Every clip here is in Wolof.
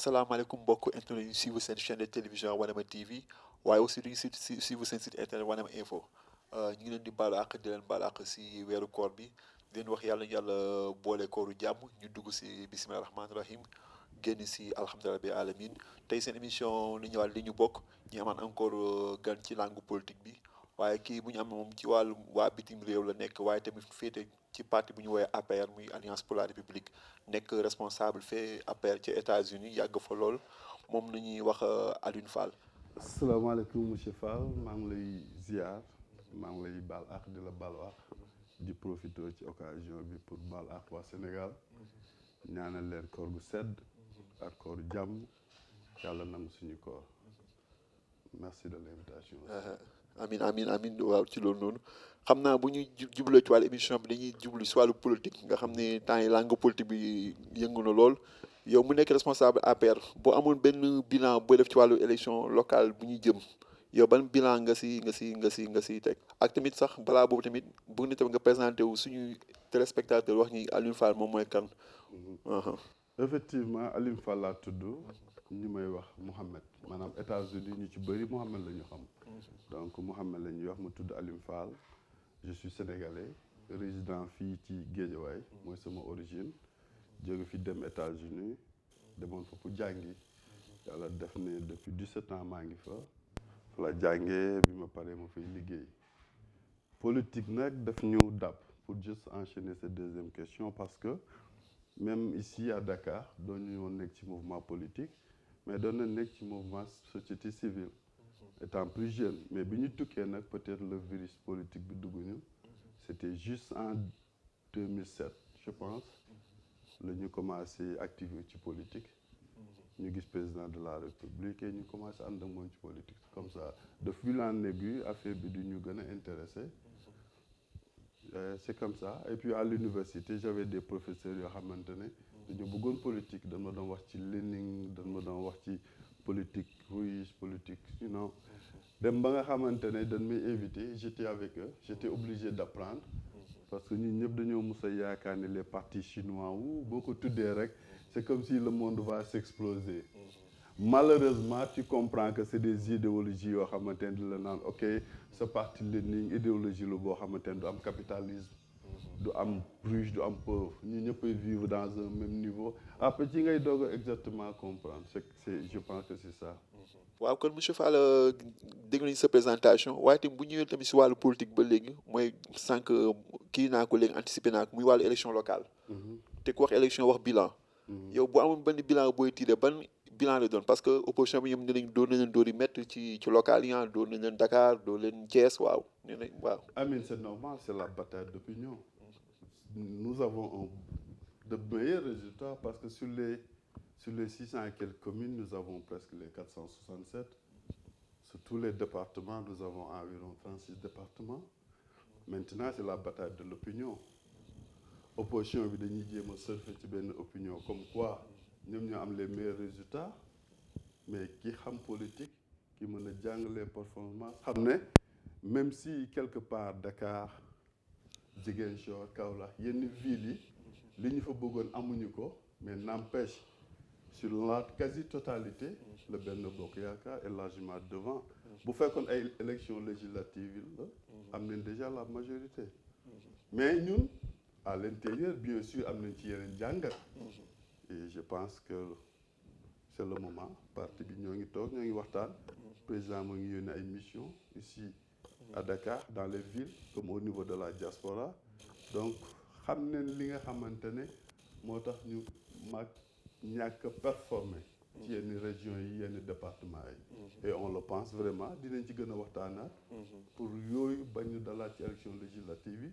asalaamaaleykum mbokk internet yu suivre seen chaîne de télévision Wanema TV waaye aussi duñu suivre seen site internet Wanema Info ñu ngi leen di baalu àq di leen baalu àq si weeru koor bi di leen wax yàlla yàlla boole kooru jàmm ñu dugg si bisimilah rahmaani rahim génn si alhamdulilah bi alamin tey seen émission li ñëwaat li ñu bokk ñu amaan encore gan ci langue politique bi waaye kii bu ñu am moom ci wàllu waa bitim réew la nekk waaye tamit féete ci parti bu ñu woowee APR muy Alliance pour la République nekk responsable fee APR ci États-Unis yàgg fa lool moom la ñuy wax Alioune Fall. asalaamaaleykum monsieur Fall maa ngi lay ziar maa ngi lay baal àq di la baal àq di profité ci occasion bi pour baal àq waa Sénégal ñaanal leen koor gu sedd ak koor jàmm yàlla nangu suñu koor merci de l'invitation. amin waaw ci loolu noonu xam naa bu ñuy jubloo ci wàllu émission bi dañuy jublu si wàllu politique nga xam ne temps yi langue politique bi yëngu na lool yow mu nekk responsable APR boo amoon benn bilan boo def ci wàllu élection locale bu ñuy jëm yow ban bilan nga si teg ak tamit sax balaa boobu tamit bëgg na tamit nga présenté wu suñuy téléspectateur wax ni Alioune Fall moom mooy kan. effectivement Alioune Fall laa tudd ñi may wax Mouhamed maanaam États-Unis ñu ci bëri Mouhamed la ñu xam donc Mouhamed la ñuy wax ma tudd Alioune Fall je suis sénégalais résident fii ci Guédiawaye mooy sama origine jóge fi dem États-Unis demoon fa pour jàngi yàlla def ne depuis 17 ans maa ngi fa la jàngee bi ma paree ma fay liggéey politique nag daf ñu dab pour juste enchaîner cette deuxième question parce que même ici à Dakar doon ñu woon nekk ci mouvement politique mais doon na nekk ci mouvement société civile étant plus jeune mais bi ñu tukkee nag peut-être le virus politique bi dugg ñu c'était juste en 2007 je pense la ñu commencé activer ci politique ñu gis président de la République et ñu commencé ànd ak moom ci politique comme ça de fil en aiguille affaire bi du ñu gën a intéressé c'est comme ça et puis à l'université j'avais des professeurs yoo xamante ne dañu bëggoon politique dañ ma doon wax ci Lénine dañ ma doon wax ci politique russe politique sinon dem ba nga xamante ne dañ may invité j'étais avec eux j'étais obligé d'apprendre parce que ñun ñëpp dañoo mus a yaakaar ne les partis chinois wu boo ko tuddee rek c'est comme si le monde va s'exploser malheureusement tu comprends que c'est des idéologies yoo xamante ne di la naan ok ce parti Lénine idéologie la boo xamante ne du am capitalisme du am riche du am pauvre ñu ñëppay vivre dans un même niveau après ci ngay doog a exactement comprendre c'est je pense que c'est ça. waaw kon monsieur Fall dégg nañu sa présentation waaye tamit bu ñëwee tamit si wàllu politique ba léegi mooy sànq kii naa ko léegi anticipé naa ko muy wàllu élection locale. te ku wax élection wax bilan. yow bu amoon benn bilan booy tiire ban bilan la doon parce que opposition bi ñoom nee nañ doon nañ leen dóor yi métti ci local yi doon nañ leen Dakar doon leen Thiès waaw nee nañ waaw. Amine c'est normal c'est la bataille d'opinion. Nous avons de meilleurs résultats parce que sur les 600 et quelques communes nous avons presque les 467 sur tous les départements nous avons environ 36 départements maintenant c'est la bataille de l'opinion opposition bi dañuy jéem a surfer ci benn opinion comme quoi ñoom ñoo am les meilleurs résultats mais ki xam politique ki mën a jàng les performances xam ne même si quelque part Dakar Ziguinchor Kaolack yenn villes yi li ñu fa bëggoon amuñu ko mais n'empêche sur la quasi-totalité le Benno Bokk Yaakaar est largement devant bu fekkoon ay élections législatives la am nañ déjà la majorité mais ñun à l'intérieur bien sûr am nañ ci yeneen jàngat et je pense que c'est le moment parti bi ñoo ngi toog ñoo ngi waxtaan président moo ngi yónnee ay missions ici à Dakar dans les villes comme au niveau de la diaspora donc xam nañ li nga xamante ne moo tax ñu mag ñàkk performer ci yenn régions yi yenn départements yi et on le pense vraiment dinañ ci gën a waxtaanaat pour yooyu bañ ñu dalaat ci élection législative yi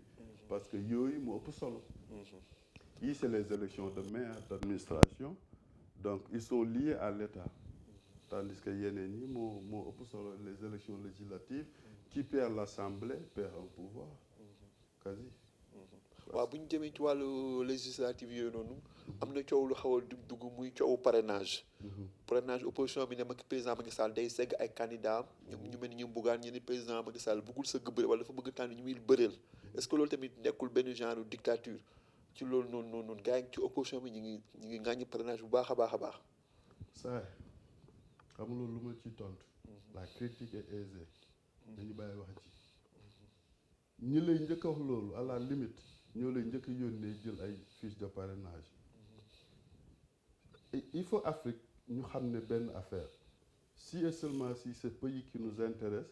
parce que yooyu moo ëpp solo yi c'est les élections de maire d'administration donc ils sont liés à l'État tandis que yeneen yi moo ëpp solo les élections législatives qui perd l'Assemblée perd un pouvoir quasi. waaw bu ñu jëmee ci wàllu législative yooyu noonu am na coow lu xaw a dugg muy coowu parrainage. Parrainage opposition bi ne Macky président Macky Sall day segg ay candidats ñoom ñu mel ni ñu buggaan ñu ne président Macky Sall bëggul sëgg bëri wala dafa bëgg tànn ñu muy bëreel est-ce que loolu tamit nekkul benn genre dictature ci loolu noonu gars yi ci opposition bi ñu ngi ŋàññi parrainage bu baax a baax a baax. ça xam nga loolu lu ma ci tontu. La critique est aisée. dañu bàyyi wax ji. ñi lay njëkk a wax loolu à la limite ñoo lay njëkk a yónnee jël ay fiche de parrainage. Et il faut Afrique ñu xam ne benn affaire si et seulement si ce pays qui nous intéresse.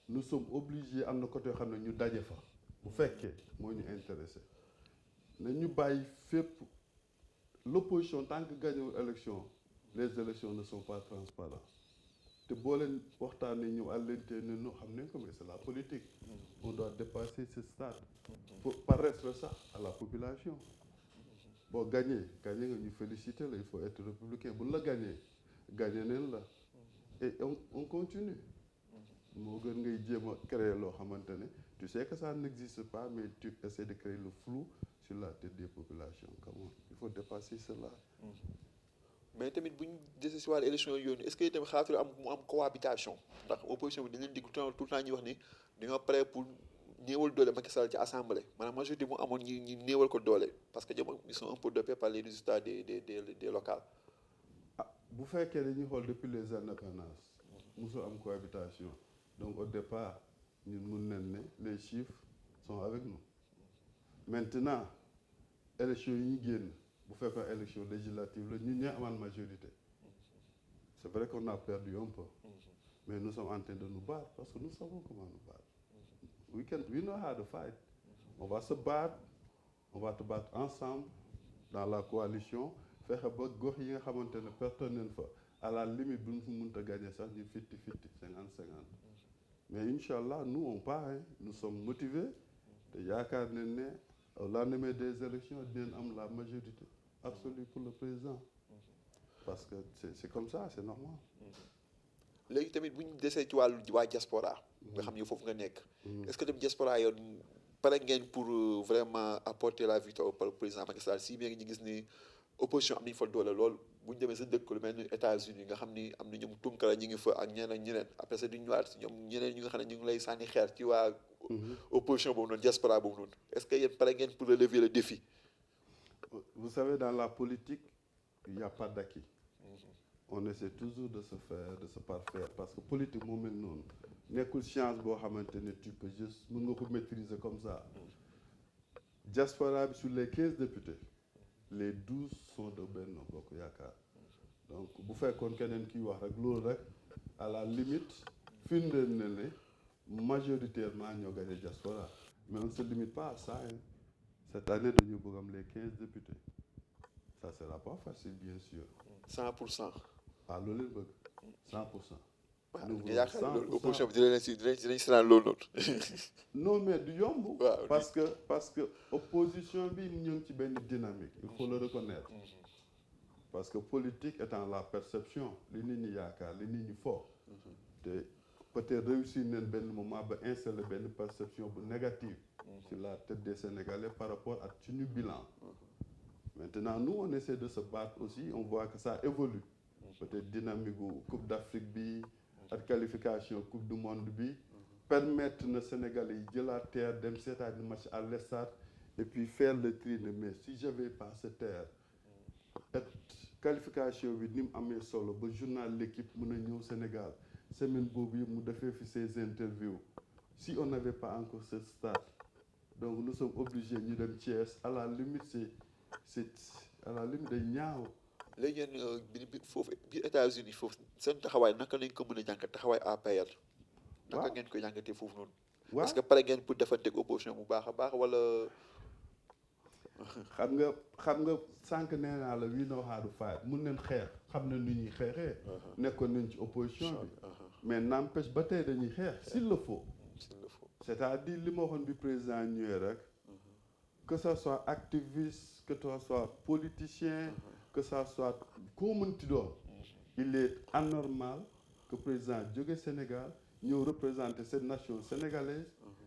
Nous sommes obligés am na côté yoo xam ne ñu daje fa. bu fekkee moo ñu intéressé. na ñu bàyyi fépp l'opposition tant que gagné élection les élections ne sont pas transparentes te boo leen waxtaanee ñëw à l'intérieur non xam nañ ko mais c'est la politique. On doit dépasser ce stade. Par respect sax à la population. boo gagné nga ñu féliciter la il faut être républicain bu la gagné neen la et on continue. moo gën ngay jéem a créer loo xamante ne tu sais que ça n'existe pas mais tu essaies de créer le flou sur la tête des populations comment il faut dépasser cela. mais tamit bu ñu dese si wàllu élection yooyu est-ce que tamit xaatul mu am cohabitation ndax opposition bi dañ leen digg tout le temps ñuy wax ni dañoo pare pour néewal doole Macky Sall ci assemblée maanaam majorité mu amoon ñi néewal ko doole parce que ñoom ils sont un peu dopés par les résultats des locales. bu fekkee dañuy xool depuis les indépendances mosul am cohabitation donc au départ ñun mun nañ ne les chiffres sont avec nous maintenant élection yi ñu génn bu fekkoon élection législative la ñun ñooy amaan majorité c'est vrai qu'on a perdu un peu mais nous sommes en train de nous battre parce que nous savons comment nous battre. We know how to fight. On va se battre, on va te battre ensemble dans la coalition fexe ba gox yi nga xamante ne perte nañ fa à la limite bu ñu fa mënta gagner sax ñu 50-50 50-50 mais incha allah nous on part nous sommes motivés te yaakaar nañ ne au lendemain des élections dinañ am la majorité absolue pour le président parce que c'est comme ça c'est normal. léegi tamit bu ñu desee ci wàllu waa diaspora nga xam ne foofu nga nekk. est-ce que tamit diaspora yow pare ngeen pour vraiment apporter la victoire au président Macky Sall si bien ñu gis ni opposition am nañu fa doole lool bu ñu demee sa dëkk lu mel ni États-Unis nga xam ni am na ñoom Tunkara ñu ngi fa ak ñeneen après ça duñ ñëwaat si ñoom ñeneen ñi nga xam ne ñu ngi lay sànni xeer ci waa opposition boobu noonu diaspora boobu noonu est-ce que yéen pare ngeen pour relever le défi. Vous savez dans la politique il n'y a pas d'acquis. On essaie toujours de se faire de se parfaire parce que politique moo mel noonu nekkul science boo xamante ne tu peux juste mën nga ko maîtriser comme ça. Diaspora bi sur les 15 députés les 12 sont de Benno Bokk Yaakaar donc bu fekkoon keneen kiy wax rek loolu rek à la limite firndeel na ne majoritairement ñoo gagné diaspora mais on ne se limite pas à ça cette année dañu bëgg am les 15 députés ça sera pas facile bien sûr. 100%. ah loolu leen bëgg 100%. waaw nga yaakaar loolu opposition bi dinañ si naan loolu noonu. non mais du yomb. waaw parce que opposition bi ñu ngi ci benn dynamique il faut le reconnaître. parce que politique étant la perception li nit ñi yaakaar li nit ñi foog. te peut-être réussir nañ benn moment ba installer benn perception bu négative. sur la tête des Sénégalais par rapport ak suñu bilan. Maintenant, nous, on essaie de se battre aussi. On voit que ça évolue. Peut-être dynamique ou Coupe d'Afrique, la qualification Coupe du Monde, permettre aux Sénégalais de la terre, de se match à l'Estade et puis faire le tri. Mais si je n'avais pas cette terre, cette qualification, je suis solo, le journal l'équipe au Sénégal, semaine bobu, nous devons faire ces interviews. Si on n'avait pas encore ce stade, donc nous sommes obligés de nous dire à la limite, c'est à la limite day ñaaw. léegi yéen bi foofu biir États-Unis foofu seen taxawaay naka lañ ko mën a jàngat taxawaay APR. naka ngeen koy jàngatee foofu noonu. est-ce que pare ngeen pour defanteeg opposition bu baax a baax wala. xam nga sànq nee naa la we know how to fight mun nañ xeex xam na nu ñuy xeexee. nekkoon nañ ci opposition bi. mais n'empêche ba tey dañuy xeex s'il le faut. c'est-à-dire li ma waxoon bi président ñëwee rek. que ça soit activiste que ça soit politicien que ça soit koo mënti doon il est anormal que président jóge Sénégal ñëw représenter cette nation sénégalaise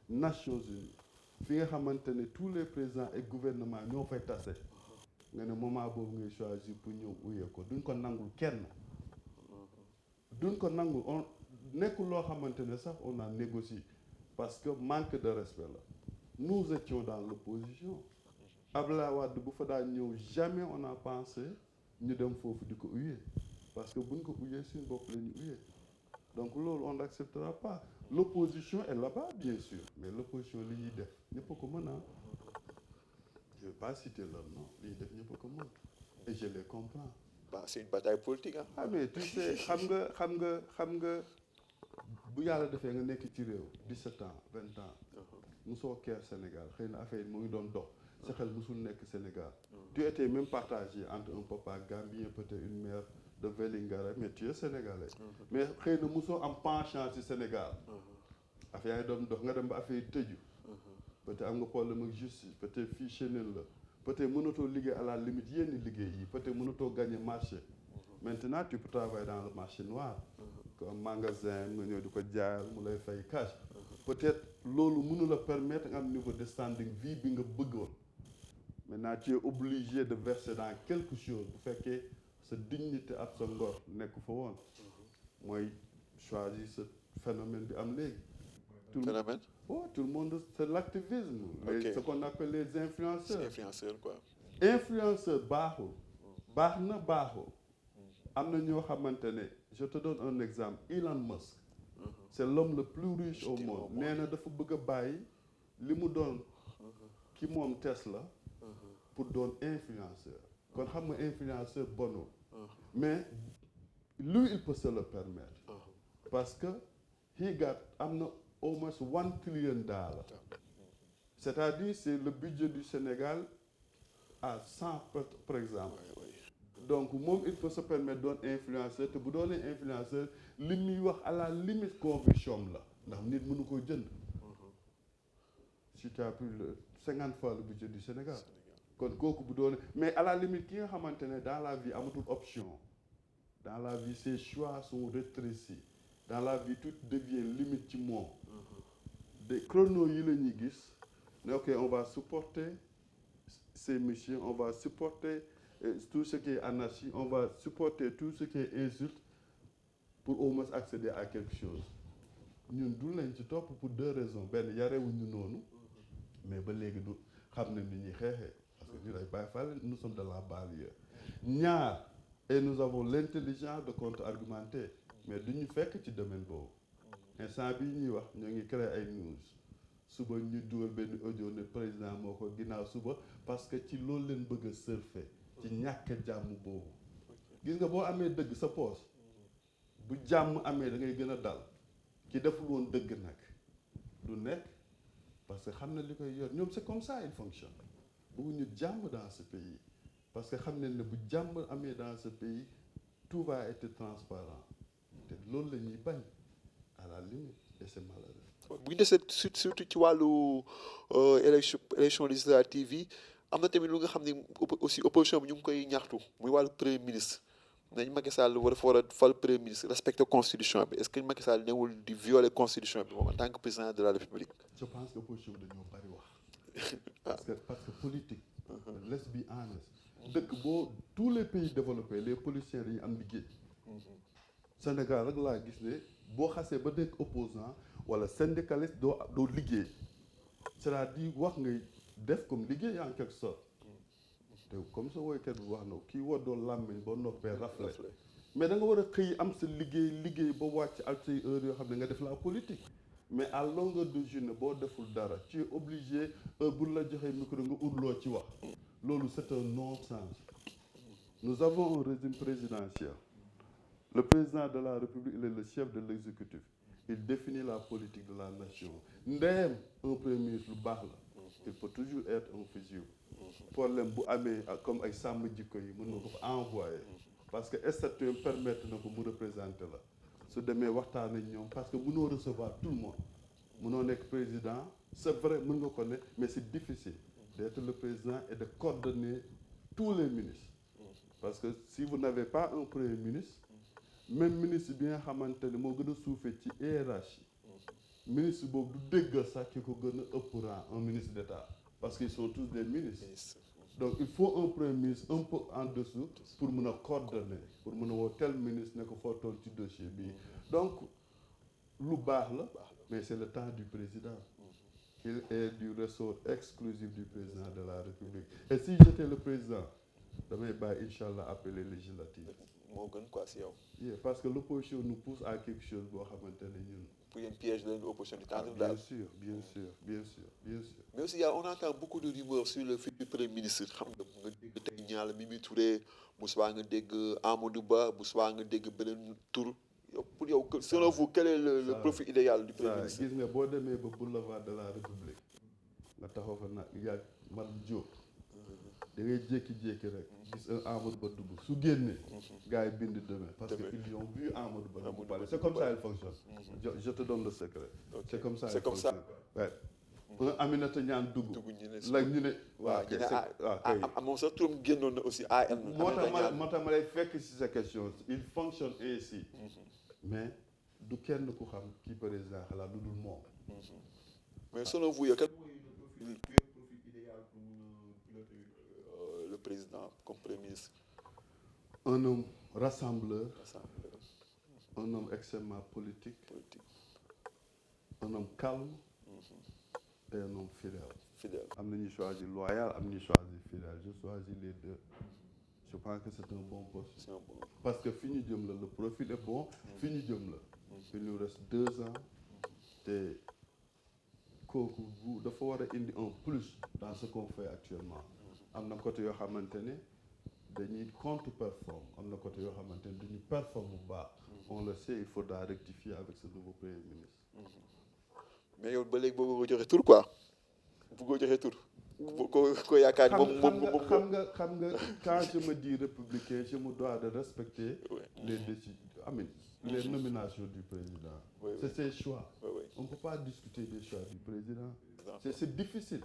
Nations Unies fi nga xamante ne tous les présidents et gouvernements ñoo fay tase nga ne moment boobu ngay choisir pour ñëw uyee ko duñ ko nangul kenn duñ ko nangul on nekkul loo xamante ne sax on a négocié parce que manque de respect la. Nous étions dans l'opposition. Abdoulaye Wade bu fa daan ñëw jamais on a pensé ñu dem foofu di ko huer parce que buñ ko uyee suñu bopp la ñu uyee donc loolu on n'acceptera pas l'opposition est là-bas bien sûr mais l'opposition li ñuy def ñëpp a ko mën a je vais pas citer leur nom li ñuy def ñëpp a ko mën et je les comprends. Bah, c'est une bataille politique ah. ah mais tu sais xam nga bu yàlla defee nga nekk ci réew 17 ans 20 ans musoo keer Sénégal xëy na affaire yi mu ngi doon dox sa xel musul nekk Sénégal tu étais même partagé entre un papa gambien peut-être une mère de Vélingara mais tu es sénégalais mais xëy na musoo am penchant ci Sénégal affaire yaa ngi doon dox nga dem ba affaire yi tëju peut-être am nga problème ak justice peut-être fii chenel la peut-être mënatoo liggéey à la limite yenn liggéey yi peut-être mënatoo gagner marché maintenant tu peux travailler dans le marché noir comme magasin nga ñëw di ko jaayal mu lay fay cash peut-être loolu mënu la permettre nga am niveau de standing vie bi nga bëggoon maintenant tu es obligé de verser dans quelque chose bu fekkee sa dignité ak sa ngor nekk fa woon mooy choisir ce phénomène bi am léegi Phénomène. Oh, tout le monde, c'est l'activisme. Ok. Ce qu'on appelle les C'est influenceurs. influenceur quoi. Influenceur baaxul. baax na baaxul. am na ñoo xamante ne je te donne un exemple Elon Musk. C'est l'homme le plus riche au monde. nee na dafa bëgg a bàyyi li mu doon ki moom Tesla pour doon influenceur. kon xam nga influenceur bonul. mais lui il peut se le permettre. parce que am na au moins $1 trillion. C'est-à-dire c'est le budget du Sénégal à 100 par exemple. Donc moom il peut se permettre doon influenceur te bu doonee influenceur li muy wax à la limite conviction la ndax nit mënu ko jënd. Si tu as pris le 50 fois le budget du Sénégal. kon kooku bu doonee mais à la limite ki nga xamante ne dans la vie amatul option. Dans la vie ses choix sont rétrécis. Dans la vie tout devient limite ci moom. Des chronos yi la ñuy gis ne ok on va supporter ces missions on va supporter tout ce qui est anarchie on va supporter tout ce qui est insulte pour au moins accéder à quelque chose ñun du lañ ci topp pour 2 raisons benn yarewuñu noonu mais ba léegi du xam ne ni ñuy xeexee parce que ñu lay bàyyi fàlle nous sommes de la banlieue ñaar et nous avons l'intelligence de contre-argumenter mais duñu fekk ci domaine boobu instant bii ñuy wax ñoo ngi créer ay news suba ñu dugal benn audio ne président moo ko ginnaaw suba parce que ci loolu leen bëgg a surfer ci ñàkk jàmm boobu gis nga boo amee dëgg sa poos bu jàmm amee da ngay gën a dal ki deful woon dëgg nag du nekk parce que xam na li koy yor ñoom c'est comme ça il fonctionne bëgguñu jàmm dans ce pays parce que xam nañ ne bu jàmm amee dans ce pays tout va être transparent te loolu la ñuy bañ à la limite et c'est malheureux. bu ñu desee surtout ci wàllu élection législative yi am na tamit lu nga xam ne aussi opposition bi ñu ngi koy ñaxtu muy wàllu premier ministre nañ Macky Sall war a fal premier ministre respecter constitution bi est-ce que Macky Sall newul di violer constitution bi moom en tant que président de la République. Je pense que opposition bi dañoo bari wax. parce que politique. let's be honest. dëkk boo tous les pays développés les politiciens dañu am liggéey. Sénégal rek laa gis ne boo xasee ba nekk opposant wala syndicaliste doo liggéey c'est-à-dire wax ngay def comme liggéey en quelque sorte te comme sa woykat bi wax na kii war doon làmmiñ ba noppee rafle mais da nga war a xëy am sa liggéey ba wàcc ak say heures yoo xam ne nga def la politique mais à longueur de journée boo deful dara tu es obligé bu la joxee micro nga urloo ci wax loolu c'est un non-sens. Nous avons un régime présidentiel. Le président de la République, il est le chef de l'exécutif. Il définit la politique de la nation. Ndéem un premier ministre lu baax la. Il peut toujours être un fusible. Problème bu amee comme ay sàmm jikko yi mën nga ko fa envoyer. Parce que statut permettre na ko mu représenter la. su demee waxtaan ak ñoom parce que mënoo recevoir tout le monde. mënoo nekk président c'est vrai mën nga ko ne mais c'est difficile d'être le président et de coordonner tous les ministres. Parce que si vous n'avez pas un premier ministre. Même ministre bi nga xamante ne moo gën a suufee ci hiérarchie ministre boobu du déggal sax ki ko gën a ëpp rang un ministre d'État parce qu'ils sont tous des ministres donc il faut un premier ministre un peu en dessous pour mun a coordonner pour mun a woo tel ministre ne ko foo toll ci dossier bii donc lu baax la mais c'est le temps du président il est du ressort exclusif du président de la République et si j'étais le président damay bàyyi incha allah appeler législative moo gën quoi si yow. Yeah, parce que l'opposition nous pousse à quelque chose boo xamante ne ñun. pour yéen piège la leen opposition di tendre bien daal. sûr bien sûr bien sûr bien sûr. mais aussi on entend beaucoup de rumeurs sur le futur premier ministre xam nga dégg tey ñaala Mimi Touré bu subaa nga dégg Amadou Ba bu subaa nga dégg beneen tur yow pour yow selon vous quel est le profil idéal du premier ministre. gis nga boo demee ba boulevard de la République nga taxaw fa nag yàgg man Diop da ngay jékki-jékki rek gis un Amadou Ba dugg su génnee gars yi bind demain parce que ils ont vu Amadou Ba dugg pale c'est comme ça il fonctionne. je te donne le secret. c'est comme ça c'est comme ça. ouais. un Aminata Niane dugg la ñu ne waaw ñu ne moom sax turam génnoon na aussi AN. moo tax ma lay fekk si sa question il fonctionne ainsi. mais du kenn ku xam kii président xalaat lu dul moom. mais selon vous yow quel profil idéal pour piloter le président comme premier ministre. un homme rassembleur. un homme extrêmement politique. un homme calme. et un homme fidèle. am na ñuy choisir loyal am na ñuy choisir fidèle je choisis les deux. je pense que c'est un bon poste. parce que fi ñu jëm la le profil est bon. fi ñu jëm la. il nous reste 2 ans. te kooku bu dafa war a indi un plus dans ce qu'on fait actuellement. am na côté yoo xamante ne dañuy contre-performe am na côté yoo xamante ne dañuy performe bu baax. on le sait il faudra rectifier avec ce nouveau premier ministre. mais yow ba léegi boo ko joxe tur quoi bu ko joxe tur. ko yaakaar moom xam nga quand je me dis républicain je me dois de respecter. les décisions amin les nominations du président. c'est ses choix. on ne peut pas discuter des choix du président. c'est difficile.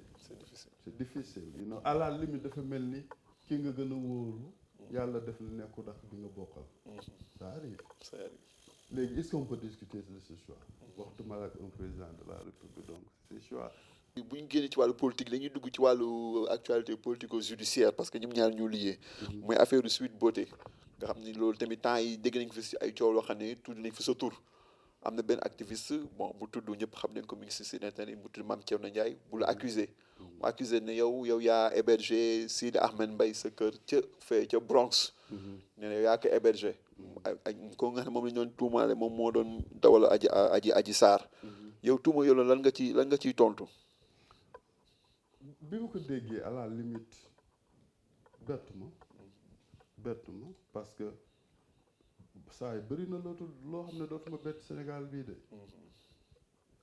c'est difficile you know à la limite dafa mel ni ki nga gën a wóoru yàlla def la nekku ndax bi nga bokkal. ça arrive. léegi est-ce qu'on peut discuter de ce choix. waxtuma la ak un président de la république donc c'est choix. bu ñu génnee ci wàllu politique dañuy dugg ci wàllu actualité politico-judiciaire parce que ñoom ñaar ñu lié. mooy affaire du Sweet Beauté nga xam ni loolu tamit temps yi dégg nañ fi si ay coow loo xam ne tudd nañ fi sa tur. am na benn activiste bon bu tudd ñëpp xam nañ ko mi ngi si site internet bu tudd Mame Thierno Ndiaye bu la accusé mu accusé ne yow yaa hébergé Sidi Ahmed Mbaye sa kër ca Bronx. ne yow yaa ko hébergé. ak ko nga xam ne moom la ñu doon tuumaale moom moo doon dawal aji Sarr. yow tuuma yow lan nga ciy tontu. bi ma ko déggee à la limite bettu ma parce que saa yi bëri na loo xam ne dootuma bett Sénégal bii de.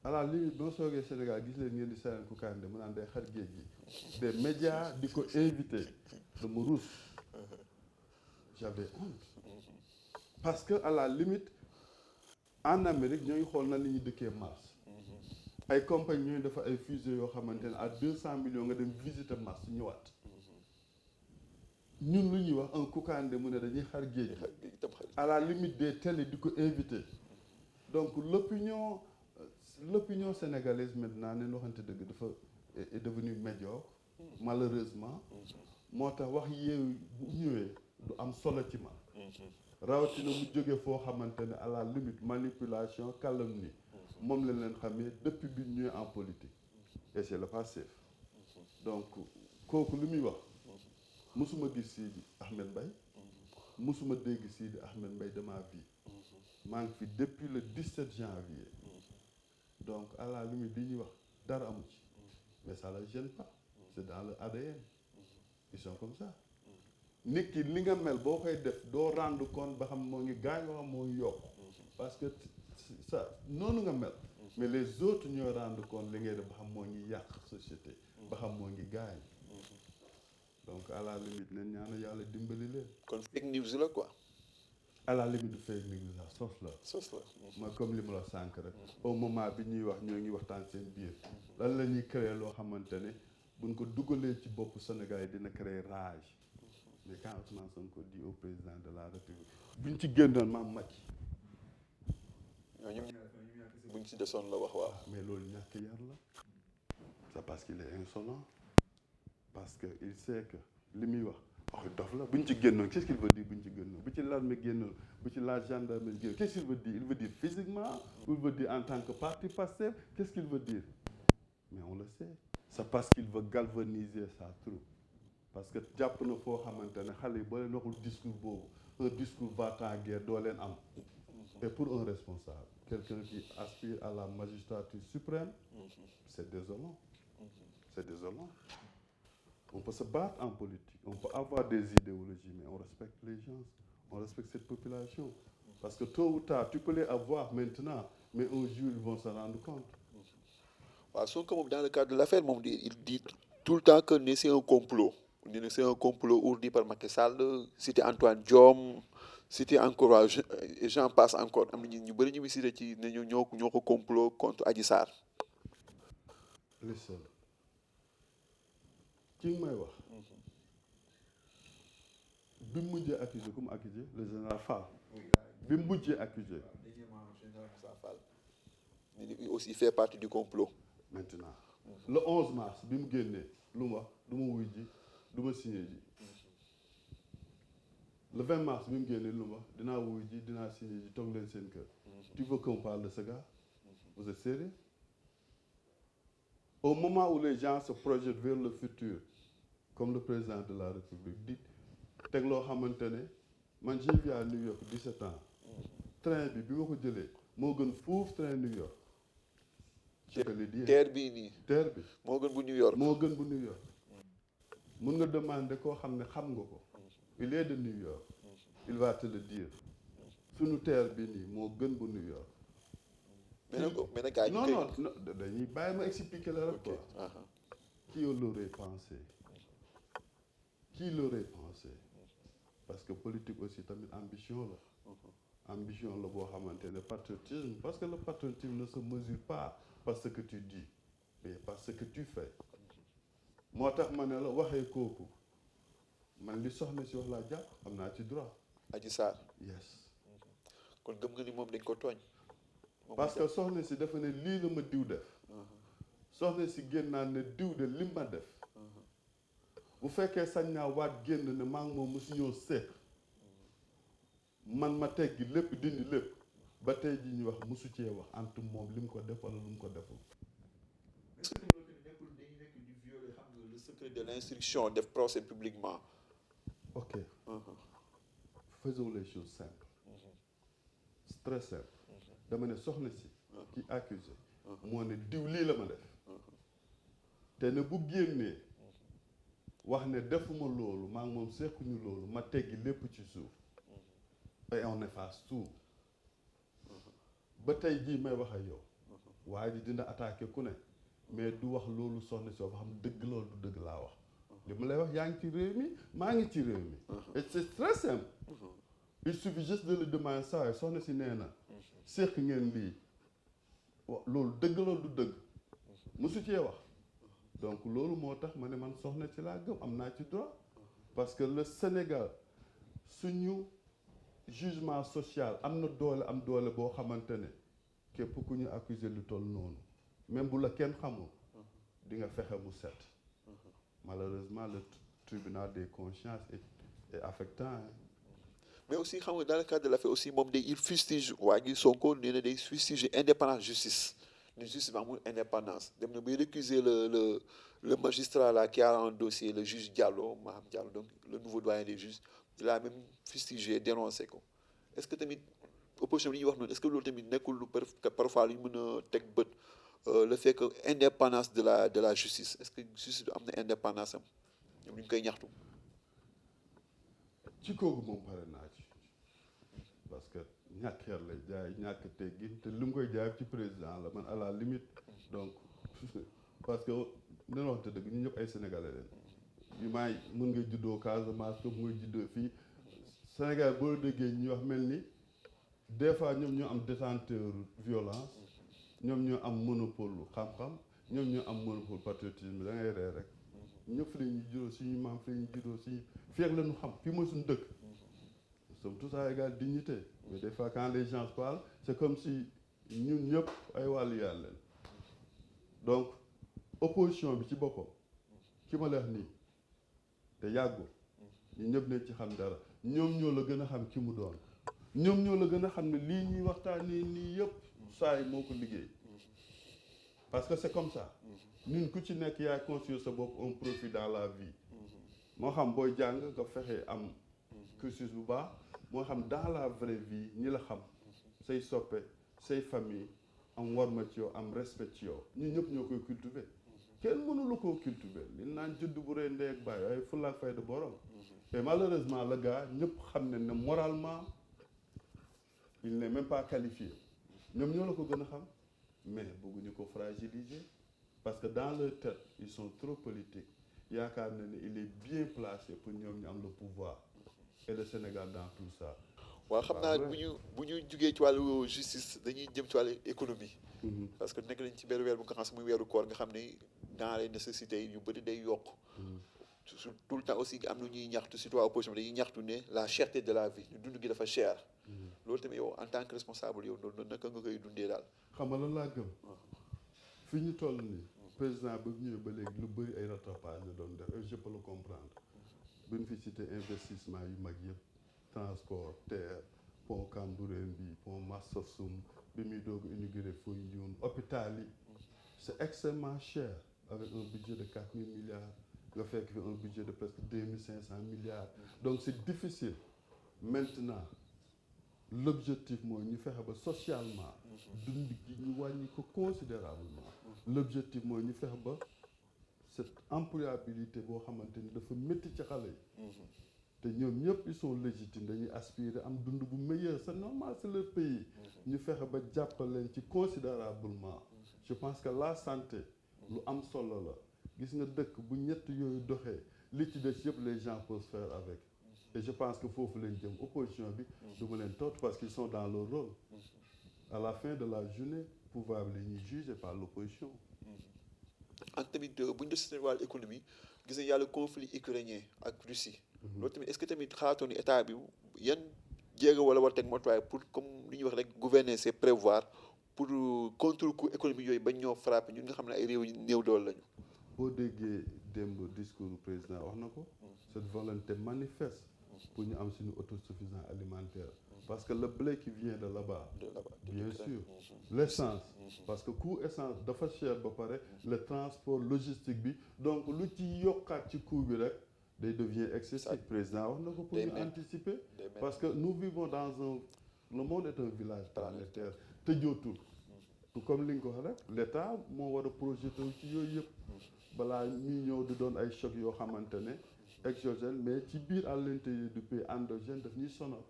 à la limite boo soogee Sénégal gis leen ngeen di Saleen Kounkandé mu naan day xar géej gi des médias di ko invité dama ruus j'avais honte parce que à la limite en Amérique ñoo ngi xool na li ñuy dëkkee Mars. ay compagnie ñooy dafa ay fusées yoo xamante ne à 200 millions nga dem visiter Mars ñëwaat. ñun lu ñuy wax un Kounkandé mu ne dañuy xar géej à la limite des télé di ko invité donc l'opinion sénégalaise maintenant ne waxante dëgg dafa est devenue médiocre malheureusement moo tax wax yeewu bu ñëwee du am solo ci man rawatina mu jóge foo xamante ne à la limite manipulation calomnie moom lañ leen xamee depuis bi ñu ñëwee en politique et c'est le passif donc kooku lu muy wax musuma gis Sidi Ahmed Mbaye musuma dégg Sidi Ahmed Mbaye de ma vie maa ngi fi depuis le 17 janvier donc à la limite li ñuy wax dara amu ci mais ça la gêne pas c'est dans le ADN ils sont comme ça nit ki li nga mel boo koy def doo rendre compte ba xam moo ngi gaañ wala moo ngi yokk parce que ça noonu nga mel mais les autres ñooy rendre compte li ngay def ba xam moo ngi yàq société ba xam moo ngi gaañ donc à la limite leen ñaana yàlla dimbali leen. kon fake news la quoi. à la limite du fake news la sos la. mooy comme li ma la sànq rek. au moment bi ñuy wax ñoo ngi waxtaan seen biir. lan la ñuy créer loo xamante ne buñ ko dugalee ci bopp Sénégal yi dina créer rage. mais quand Ousmane Sonko dit au président de la République buñ ci génnoon maam Macky. buñ ci desoon la wax waaw. mais loolu ñàkk yar la. c'est parce qu'il est insolent. parce que il sait que li muy wax waxu dof la bu ñu ci génnoon qu'est-ce qu'il veut dire bu ñu ci génnoon bu ci l'armée génnoon bu ci la gendarmerie génnoon qu'est-ce qu'il veut dire il veut dire physiquement ou il veut dire en tant que parti Pastef qu'est-ce qu'il veut dire mais on le sait c'est parce qu'il veut galvaniser sa troupe parce que jàpp na foo xamante ne xale yi boo leen waxul discours boobu un discours va-t-en-guerre doo leen am. Et pour un responsable, quelqu'un qui aspire à la magistrature suprême, c'est désolant. C'est désolant. On peut se battre en politique, on peut avoir des idéologies, mais on respecte les gens, on respecte cette population. Parce que tôt ou tard, tu peux les avoir maintenant, mais un jour, ils vont se rendre compte. waaw Sonko moom dans le cadre de l'affaire moom il dit tout le temps que ne c'est un complot ne c'est un complot ourdi par Macky Sall cité Antoine Diome cité encore j'en passe encore am na ñu bëri ñu ngi cité ci ne ñoo ko complot contre Adji Sarr. Listen, ki nga may wax bi mu mujjee accusé comme accusé le général Fall bi mu mujjee accusé Il aussi fait partie du complot. maintenant le 11 mars bi mu génnee lu mu wax du ma wuy ji du ma signé ji le 20 mars bi mu génnee lu mu wax dinaa wuy ji dinaa signé ji toog leen seen kër. Tu veux qu'on parle de ce gars? Vous êtes sérieux? Au moment où les gens se projettent vers le futur comme le président de la République di teg loo xamante ne man j'ai vu à New York 17 ans train bi ma ko jëlee moo gën fuuf train New York. terre bii nii. terre bi moo gën bu New York. moo gën bu New York. mun nga demander koo xam ne xam nga ko. il est de New York. il va te le dire. sunu terre bi nii moo gën bu New York. mais nag gars yi non dañuy bàyyi ma expliquer la rek quoi. Qui l'aurait pensé? Qui l'aurait pensé? Parce que politique aussi tamit ambition la. Ambition la boo xamante ne patriotisme parce que le patriotisme ne se mesure pas par ce que tu dis mais par ce que tu fais. moo tax ma ne la waxee kooku man li soxna si wax laa jàpp am naa ci droit. Adji Sarr. yes. kon gëm nga ni moom dañ ko tooñ. parce que soxna si dafa ne lii la ma diw def. soxna si génnaan ne diw de lim ma def. bu fekkee sañ naa waat génn ne maa ngi moom mosu ñoo seet. man ma teggi lépp dindi lépp ba tey ji ñu wax mosu cee wax entre moom li mu ko def wala lu mu ko deful. est-ce que loolu nekkul dañuy nekk di violer xam nga le secret de l'instruction def procès publiquement. ok. faisons les choses simples. c'est très simple. dama ne soxna si. ki accusé. moo ne diw lii la ma def. te ne bu génnee. wax ne defuma loolu maa ngi moom sekkuñu loolu ma teggi lépp ci suuf. et on efface tout. ba tey jii may wax ak yow. waaye ji dina attaqué ku ne. mais du wax loolu soxna si ba xam dëgg loolu du dëgg laa wax. li ma lay wax yaa ngi ci réew mi maa ngi ci réew mi. et c'est très simple. il suffit juste de le demander saa soxna si nee na. sekk ngeen lii. loolu dëgg loolu du dëgg. mosu cee wax. donc loolu moo tax ma ne man soxna si laa gëm am naa ci droit. parce que le Sénégal suñu jugement social am na doole boo xamante ne képp ku ñu accuser lu toll noonu même bu la kenn xamul di nga fexe mu set. malheureusement le tribunal des consciences est affectant. mais aussi xam nga dans le cadre de l'affaire aussi moom day il fustige waa ji Sonko nee na day fustige indépendance justice ne justice bi amul indépendance dem na bay récuser le magistrat là qui a un dossier le juge Diallo Maham Diallo donc le nouveau doyen des juges il a même fustigé dénoncé ko est-ce que tamit opposition bi li ñuy wax noonu est-ce que loolu tamit nekkul lu parfois lu ñu mën a teg bët le fait que indépendance de la justice est-ce que justice bi am na indépendance am ñoom ñu koy ñaxtu. ci kooku moom pare naa ci parce que ñàkk yar lay jaay ñàkk teggin te lu mu koy jaay ci président la man à la limite donc parce que dina wax te dëgg ñu ñëpp ay sénégalais leen yu maay mën nga juddoo Casamance comme nga juddoo fii Sénégal boo déggee ñuy wax mel ni des fois ñoom ñoo am détenteur violence ñoom ñoo am monopole xam-xam ñoom ñoo am monopole patriotisme da ngay ree rek ñëpp fi la ñuy juddoo suñu maam fi la ñuy juddoo suñu fii ak la ñu xam fii mooy suñu dëkk nous sommes tous à égale dignité mais des fois quand les gens parlent c'est comme si ñun ñëpp ay wàllu yàlla leen donc opposition bi ci boppam ki ma la wax nii te yàggul ñu ñëpp nañ ci xam dara ñoom ñoo la gën a xam ki mu doon ñoom ñoo la gën a xam ne lii ñuy waxtaanee nii yëpp saa yi moo ko liggéey parce que c'est comme ça ñun ku ci nekk yaay construire sa bopp un profit dans la vie moo xam booy jàng nga fexe am cursus bu baax moo xam dans la vraie vie ñi la xam say soppe say famille am warma ci yow am respect ci yow ñu ñëpp ñoo koy cultiver kenn mënulu koo cultiver li naan judd bu rëy ndey ak bàyyi ay fulla ak fayda borom et malheureusement le gars ñëpp xam ne moralement il n'est même pas qualifié ñoom ñoo la ko gën a xam mais bëgguñu ko fragiliser parce que dans leur tête ils sont trop politiques yaakaar na ne il est bien placé pour ñoom ñu am le pouvoir et le Sénégal dans tout ça. waaw xam naa bu ñu jugee ci wàllu justice dañuy jëm ci wàllu économie. parce que nekk nañ ci benn weer bu nga xam muy weeru koor nga xam ne denrées nécessités yu bëri day yokk. tout le temps aussi am lu ñuy ñaxtu surtout waa opposition dañuy ñaxtu ne la cherté de la vie dund gi dafa cher. loolu tamit yow en tant que responsable yow noonu naka nga koy dundee daal. xam nga lan laa gëm. fi ñu toll nii. président ba ñëwee ba léegi lu bëri ay rattrapage la doon def et je peux le comprendre. bu ñu fi cité investissement yu mag yëpp transport terre pont Cambérène bi pont Marsassoum bi muy doog inauguré Foundiougne hôpital yi c'est extrêmement cher avec un budget de 4 000 milliards nga fekk fi un budget de presque 2 500 milliards donc c'est difficile maintenant l'objectif mooy ñu fexe ba socialement dund gi ñu wàññi ko considérablement l'objectif mooy ñu fexe ba cette employabilité boo xamante ni dafa métti ci xale yi te ñoom ñëpp ils sont légitimes dañuy aspirer am dund bu meilleur c'est normal c'est leur pays ñu fexe ba jàppal leen ci considérablement je pense que la santé lu am solo la gis nga dëkk bu ñett yooyu doxee li ci des yëpp les gens peuvent faire avec et je pense que foofu leen jëm opposition bi du ma leen tontu parce qu'ils sont dans leur rôle à la fin de la journée pouvoir bi la ñuy jugé par l'opposition ak tamit bu ñu def si wàllu économie gis nañ yàlla conflit ukrainien ak Russie. loolu tamit est-ce que tamit xalaatoon ni état bi yan jéego wala war teg motuwaay pour comme li ñuy wax rek gouverner c'est prévoir pour contre-coup économique yooyu bañ ñoo frapper ñun nga xam ne ay réew yu néew doole lañu. boo déggee démb discours président wax na ko cette volonté manifeste pour ñu am suñu autosuffisance alimentaire parce que le blé qui vient de là-bas bien sûr l'essence parce que coût essence dafa cher ba pare le transport logistique bi donc lu ci yokkaat ci coût bi rek day devient excessif président wax na ko pour ñu anticiper parce que nous vivons dans le monde est un village planétaire tëjootul tout comme li nga ko wax rek l'État moo war a projeté ci yooyu yëpp balaa ñuy ñëw di doon ay choc yoo xamante ne exogène mais ci biir à l'intérieur du pays endogène daf ñuy sonal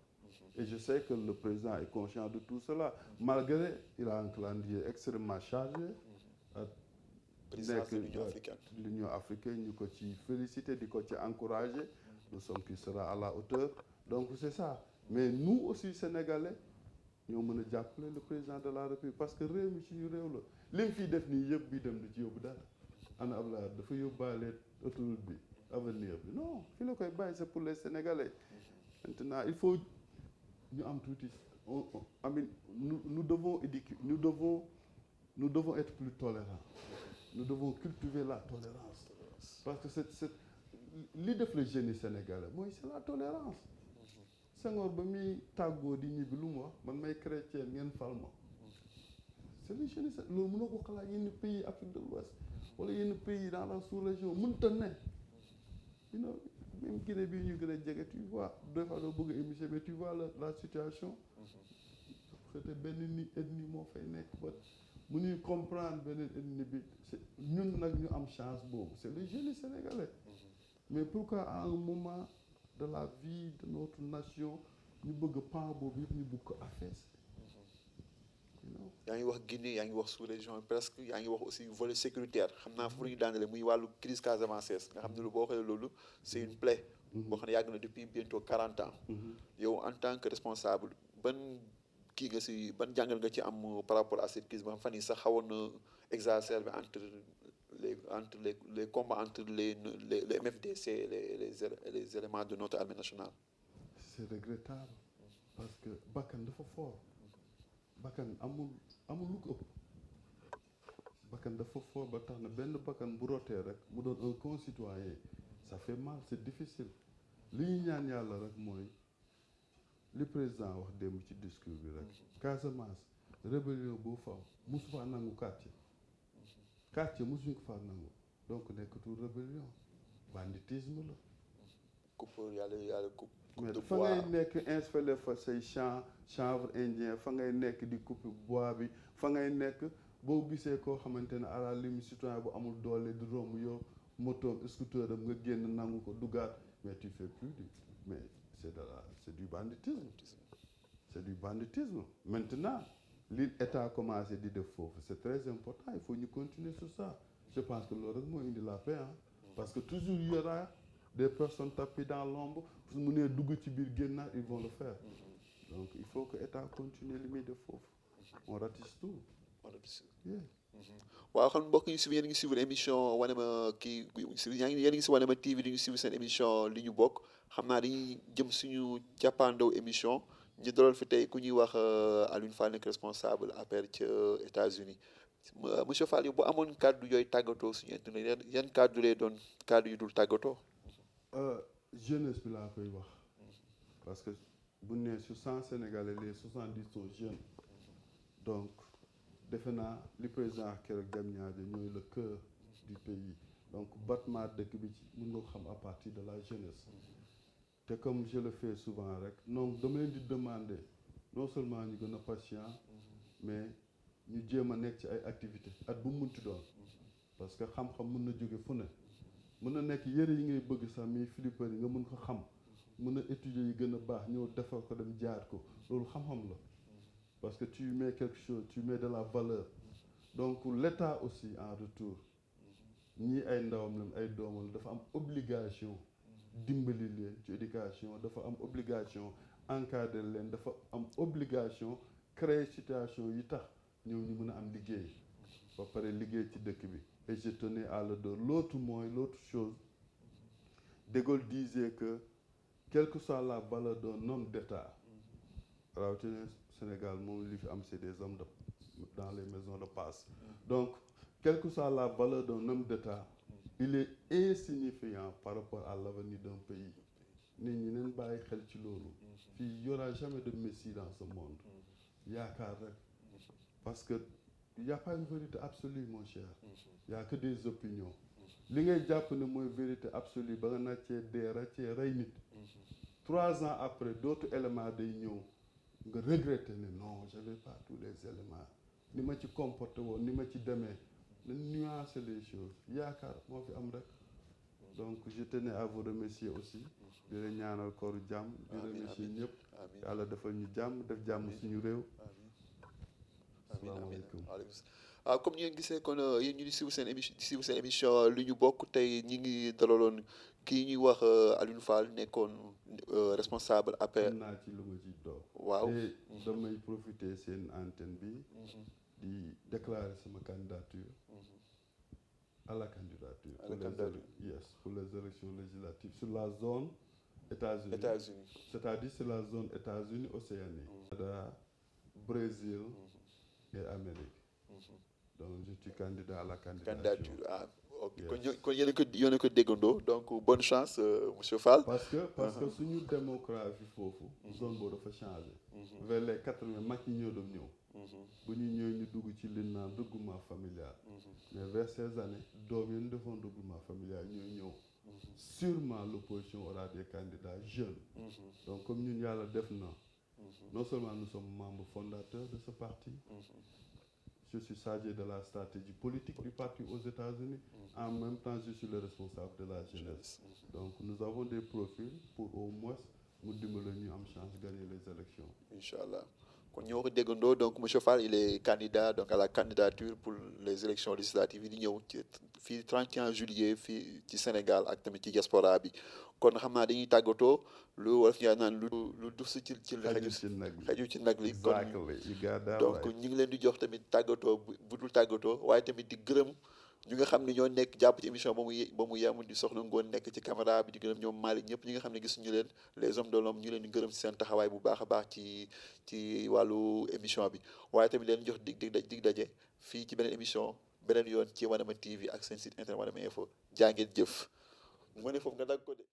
et je sais que le président est conscient de tout cela malgré il a un calendrier extrêmement chargé présidence de l'Union africaine l'Union africaine ñu ko ci féliciter di ko ci encourager nous sommes qu'il sera à la hauteur donc c'est ça mais nous aussi sénégalais ñoo mën a jàppale le président de la République parce que réew mi suñu réew la li mu fiy def nii yëpp bii dem du ci yóbbu dara ana Abdoulaye dafa yóbbaale autoroute bi avenir bi non fi la koy bàyyi c'est pour les Sénégalais maintenant il faut ñu am tuuti amin nous devons éduquer nous devons être plus tolérants nous devons cultiver la tolérance parce que c'est li def le génie sénégalais mooy c'est la tolérance Senghor ba muy tàggoo di ñibbi lu mu wax man may chrétien ngeen fal ma c'est le génie loolu mënoo ko xalaat yenn pays Afrique de l'Ouest wala yenn pays dans la sous-région mënta ne you know même Guinée bii ñu gën a jege tu vois des fois doo bëgg a émission mais tu vois la situation c'était benn ethnie moo fay nekk ba mënuñu comprendre beneen ethnie bi ñun nag ñu am chance boobu c'est le génie sénégalais mais pourquoi à un moment de la vie de notre nation ñu bëgg pan boobu yëpp ñu bëgg ko affaisse yaa ngi wax Guinée yaa ngi wax sous-région presque yaa ngi wax aussi volet sécuritaire xam naa fu ñu daanale muy wàllu crise casamançaise nga xam ne lu boo xoolee loolu c'est une plaie boo xam ne yàgg na depuis bientôt 40 ans yow en tant que responsable ban kii nga si ban jàngal nga ci am par rapport à cette crise ba fan yi sax xawoon na exacerbé entre les combats entre les MFDC et les éléments de notre armée nationale. C'est regrettable parce que bakkan dafa fort bakkan amul lu ko ëpp bakkan dafa fort ba tax na benn bakkan bu rotee rek mu doon un concitoyen ça fait mal c'est difficile li ñu ñaan yàlla rek mooy li président wax démb ci discours bi rek Casamance rébellion boo fa mosu faa nangu quartier mosuñu ko faa nangu donc nekkatul rébellion banditisme la coupe yàlla coupe mais de fa bois. ngay nekk installé fa say chanvre indien fa ngay nekk di couper bois bi fa ngay nekk boo gisee koo xamante ne à la limite citoyen bu amul doole di romb yow moto scooter am nga génn nangu ko duggaat mais tu fais plus mais c'est du banditisme. C'est du banditisme. Maintenant, l'État a commencé à dire foofu c'est très important, il faut ñu continuer sur ça. Je pense que loolu rek moo indi la paix, hein. Parce que toujours il y aura des personnes tapées dans l'ombre su mu nee dugg ci biir génnaat ils vont le faire. Donc il faut que État continue li muy def foofu. On ratisse tout. Yeah. waaw xam mbokk yi si yéen a ngi suivre émission Wanema kii yéen a ngi si Wanema TV di ñu suivre seen émission li ñu bokk xam naa dañuy jëm suñu jàppaandaw émission ñu dalal fi tey ku ñuy wax Alioune Fall nekk responsable APR ca États-Unis monsieur Fall yow bu amoon kàddu yooyu tàggatoo suñu internet yan kàddu lay doon kàddu yu dul tàggatoo. Jeunesse bi laa koy wax parce que bu nee sur 100 Sénégalais les 70 sont jeunes donc defe naa li président keroog dem ñaaje ñooy le cœur du pays donc battement dëkk bi ci mën nga ko xam à partir de la jeunesse te comme je le fais souvent rek donc dama leen di demander non seulement ñu gën a patient mais ñu jéem a nekk ci ay activités at bu mu munti doon parce que xam-xam mën na jóge fu ne mën na nekk yëre yi ngay bëgg sax mi flipper yi nga mën ko xam mën a étudier yi gën a baax ñëw defar ko dem jaar ko loolu xam-xam la parce que tu mets quelque chose tu mets de la valeur donc l'État aussi en retour ñii ay ndawam lam ay doomam dafa am obligation dimbali leen ci éducation dafa am obligation encadrer leen dafa am obligation créer situation yi tax ñëw ñu mën a am liggéey ba pare liggéey ci dëkk bi et je tenais à le dire l'autre mooy l'autre chose De Gaulle disait que quelle que soit la valeur d'un homme d'État rawatina Sénégal moom li fi am c'est des hommes dans les maisons de passe donc quelle que soit la valeur d'un homme d'État il est insignifiant par rapport à l'avenir d'un pays nit ñi neen bàyyi xel ci loolu fii il y aura jamais de messie dans ce monde yaakaar rek parce que il y a pas une vérité absolue mon cher il y a que des opinions li ngay jàpp ne mooy vérité absolue ba nga naccee dee raccee rey nit 3 ans après d'autres éléments day ñëw nga regretter ne non j'avais pas tous les éléments ni ma ci comporté woon ni ma ci demee na nuancer les choses yaakaar moo fi am rek donc je tenais à vous remercier aussi di la ñaanal kooru jàmm di remercier ñëpp yàlla defal ñu jàmm def jàmm suñu réew asalaamaaleykum comme ni ngeen gisee kon yéen ñu di suivre seen émission li ñu bokk tey ñi ngi dalaloon kii ñuy wax Alioune Fall nekkoon responsable APR. am naa ci lu ma ci doon. waaw te damay profiter seen antenne bi. di déclarer sama candidature. à la candidature. pour les élections législatives sur la zone États-Unis. C'est-à-dire c'est la zone États-Unis Océanie. Canada, Brésil et Amérique. Donc je suis candidat à la candidature. Ok kon yéen a ko déggandoo donc bonne chance monsieur Fall. parce que suñu démographie foofu. zone boobu dafa changé. vers les 80 mag ñi ñoo doon ñëw. bu ñu ñëw ñu dugg ci li naan regroupement familial. mais vers ces années doom yi ñu defoon regroupement familial ñooy ñëw. sûrement l'opposition aura des candidats jeunes. donc comme ñun yàlla def na. non seulement nous sommes membres fondateurs de ce parti. Je suis chargé de la stratégie politique du parti aux États-Unis. En même temps, je suis le responsable de la jeunesse. Donc, nous avons des profils pour au moins nous dimbali ñu am chance de gagner les élections. Inch'Allah. Kon ñoo ko déggandoo donc monsieur Fall il est candidat donc à la candidature pour les élections législatives yi di ñëw ci fii 31 juillet fii ci Sénégal ak tamit ci diaspora bi kon xam naa dañuy tàggatoo lu wolof yaa naan lu dus ci xaju ci nag li kon donc ñu ngi leen di jox tamit tàggatoo bu dul tàggatoo waaye tamit di gërëm ñu nga xam ne ñoo nekk jàpp ci émission ba mu yem di soxna Ngoon nekk ci caméra bi di gërëm ñoom Malick ñëpp ñi nga xam ne gisuñu leen les hommes de l'ombre ñu leen di gërëm ci seen taxawaay bu baax a baax ci wàllu émission bi waaye tamit leen jox dig daje fii ci beneen émission beneen yoon ci Wanema TV ak seen site internet Wanema Info jaa ngeen jëf mu ne foofu nga dagg ko de